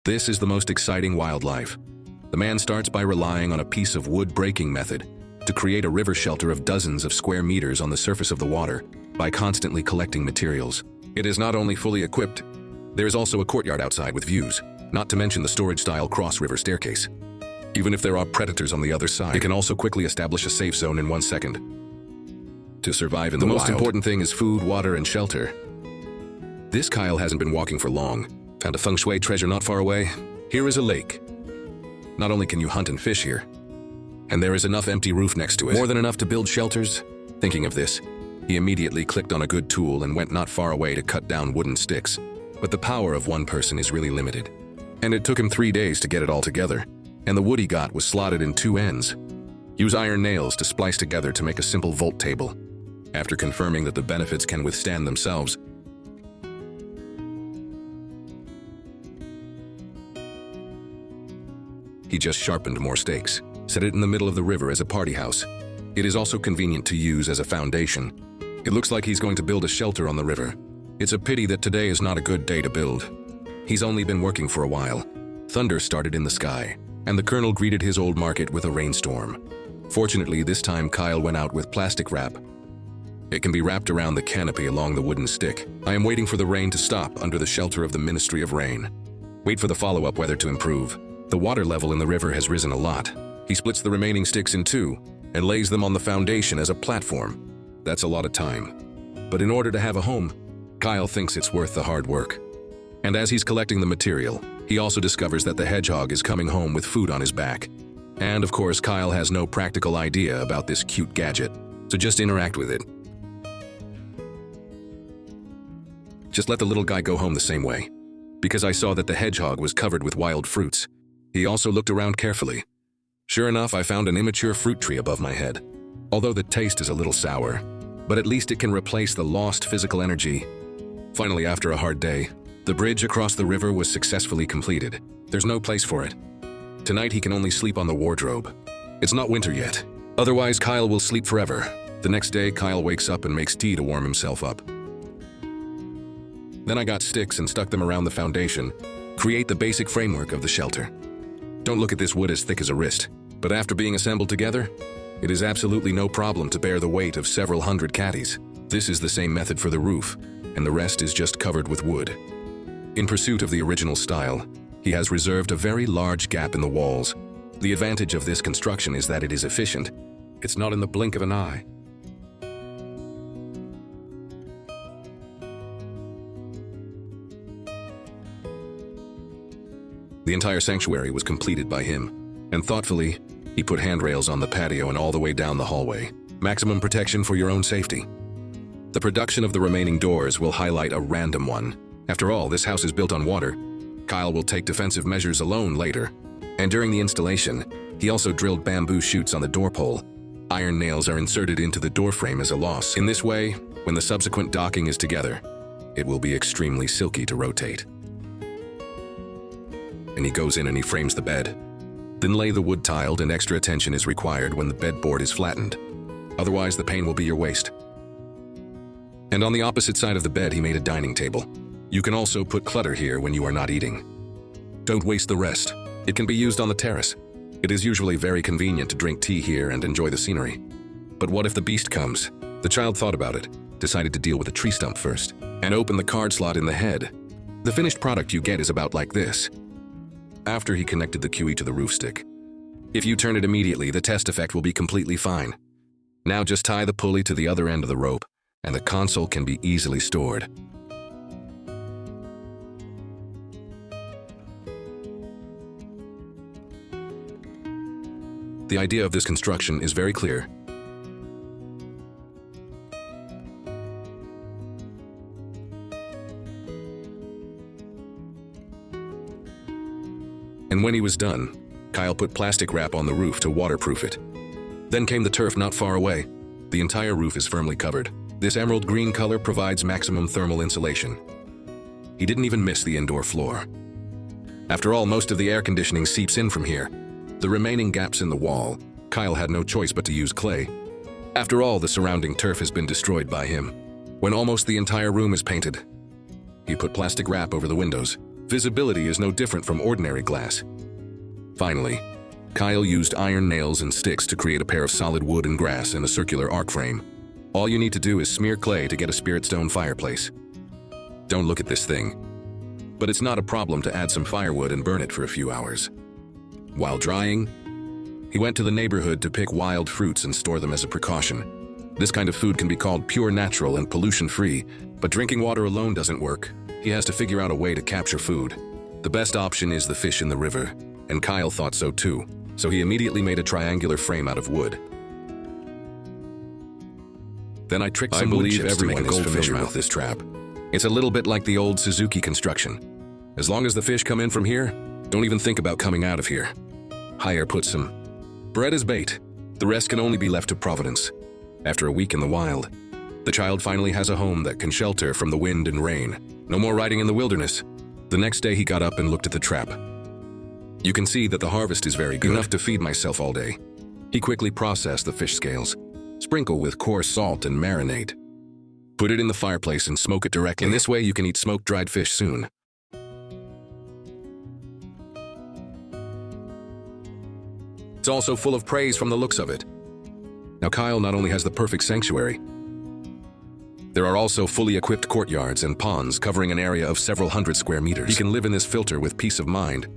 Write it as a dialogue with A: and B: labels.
A: This is the most exciting wildlife. The man starts by relying on a piece of wood breaking method to create a river shelter of dozens of square meters on the surface of the water by constantly collecting materials. It is not only fully equipped, there is also a courtyard outside with views, not to mention the storage-style cross-river staircase. Even if there are predators on the other side, it can also quickly establish a safe zone in 1 second. To survive in the wild, the most important thing is food, water, and shelter. This Kyle hasn't been walking for long. Found a feng shui treasure not far away. Here is a lake. Not only can you hunt and fish here, and there is enough empty roof next to it, more than enough to build shelters. Thinking of this, he immediately clicked on a good tool and went not far away to cut down wooden sticks. But the power of one person is really limited. And it took him 3 days to get it all together, and the wood he got was slotted in 2 ends. Use iron nails to splice together to make a simple vault table. After confirming that the benefits can withstand themselves, he just sharpened more stakes, set it in the middle of the river as a party house. It is also convenient to use as a foundation. It looks like he's going to build a shelter on the river. It's a pity that today is not a good day to build. He's only been working for a while. Thunder started in the sky, and the colonel greeted his old market with a rainstorm. Fortunately, this time Kyle went out with plastic wrap. It can be wrapped around the canopy along the wooden stick. I am waiting for the rain to stop under the shelter of the Ministry of Rain. Wait for the follow-up weather to improve. The water level in the river has risen a lot. He splits the remaining sticks in 2 and lays them on the foundation as a platform. That's a lot of time. But in order to have a home, Kyle thinks it's worth the hard work. And as he's collecting the material, he also discovers that the hedgehog is coming home with food on his back. And of course, Kyle has no practical idea about this cute gadget, so just interact with it. Just let the little guy go home the same way, because I saw that the hedgehog was covered with wild fruits. He also looked around carefully. Sure enough, I found an immature fruit tree above my head. Although the taste is a little sour, but at least it can replace the lost physical energy. Finally, after a hard day, the bridge across the river was successfully completed. There's no place for it. Tonight he can only sleep on the wardrobe. It's not winter yet. Otherwise, Kyle will sleep forever. The next day, Kyle wakes up and makes tea to warm himself up. Then I got sticks and stuck them around the foundation. Create the basic framework of the shelter. Don't look at this wood as thick as a wrist, but after being assembled together, it is absolutely no problem to bear the weight of several hundred caddies. This is the same method for the roof, and the rest is just covered with wood. In pursuit of the original style, he has reserved a very large gap in the walls. The advantage of this construction is that it is efficient. It's not in the blink of an eye. The entire sanctuary was completed by him, and thoughtfully, he put handrails on the patio and all the way down the hallway. Maximum protection for your own safety. The production of the remaining doors will highlight a random one. After all, this house is built on water. Kyle will take defensive measures alone later. And during the installation, he also drilled bamboo chutes on the door pole. Iron nails are inserted into the door frame as a loss. In this way, when the subsequent docking is together, it will be extremely silky to rotate. And he goes in and he frames the bed. Then lay the wood tiled, and extra attention is required when the bedboard is flattened. Otherwise, the pain will be your waste. And on the opposite side of the bed, he made a dining table. You can also put clutter here when you are not eating. Don't waste the rest. It can be used on the terrace. It is usually very convenient to drink tea here and enjoy the scenery. But what if the beast comes? The child thought about it, decided to deal with a tree stump first, and open the card slot in the head. The finished product you get is about like this. After he connected the QE to the roof stick. If you turn it immediately, the test effect will be completely fine. Now just tie the pulley to the other end of the rope, and the console can be easily stored. The idea of this construction is very clear. And when he was done, Kyle put plastic wrap on the roof to waterproof it. Then came the turf not far away. The entire roof is firmly covered. This emerald green color provides maximum thermal insulation. He didn't even miss the indoor floor. After all, most of the air conditioning seeps in from here. The remaining gaps in the wall, Kyle had no choice but to use clay. After all, the surrounding turf has been destroyed by him. When almost the entire room is painted, he put plastic wrap over the windows. Visibility is no different from ordinary glass. Finally, Kyle used iron nails and sticks to create a pair of solid wood and grass in a circular arc frame. All you need to do is smear clay to get a spirit stone fireplace. Don't look at this thing. But it's not a problem to add some firewood and burn it for a few hours. While drying, he went to the neighborhood to pick wild fruits and store them as a precaution. This kind of food can be called pure natural and pollution-free, but drinking water alone doesn't work. He has to figure out a way to capture food. The best option is the fish in the river, and Kyle thought so too, so he immediately made a triangular frame out of wood. Then I tricked some wood chips to make a goldfish mouth this trap. It's a little bit like the old Suzuki construction. As long as the fish come in from here, don't even think about coming out of here. Hire put some bread as bait. The rest can only be left to Providence. After a week in the wild, the child finally has a home that can shelter from the wind and rain. No more riding in the wilderness. The next day he got up and looked at the trap. You can see that the harvest is very good, enough to feed myself all day. He quickly processed the fish scales, sprinkle with coarse salt and marinate. Put it in the fireplace and smoke it directly. In this way you can eat smoked dried fish soon. It's also full of praise from the looks of it. Now Kyle not only has the perfect sanctuary, there are also fully equipped courtyards and ponds covering an area of several hundred square meters. He can live in this filter with peace of mind.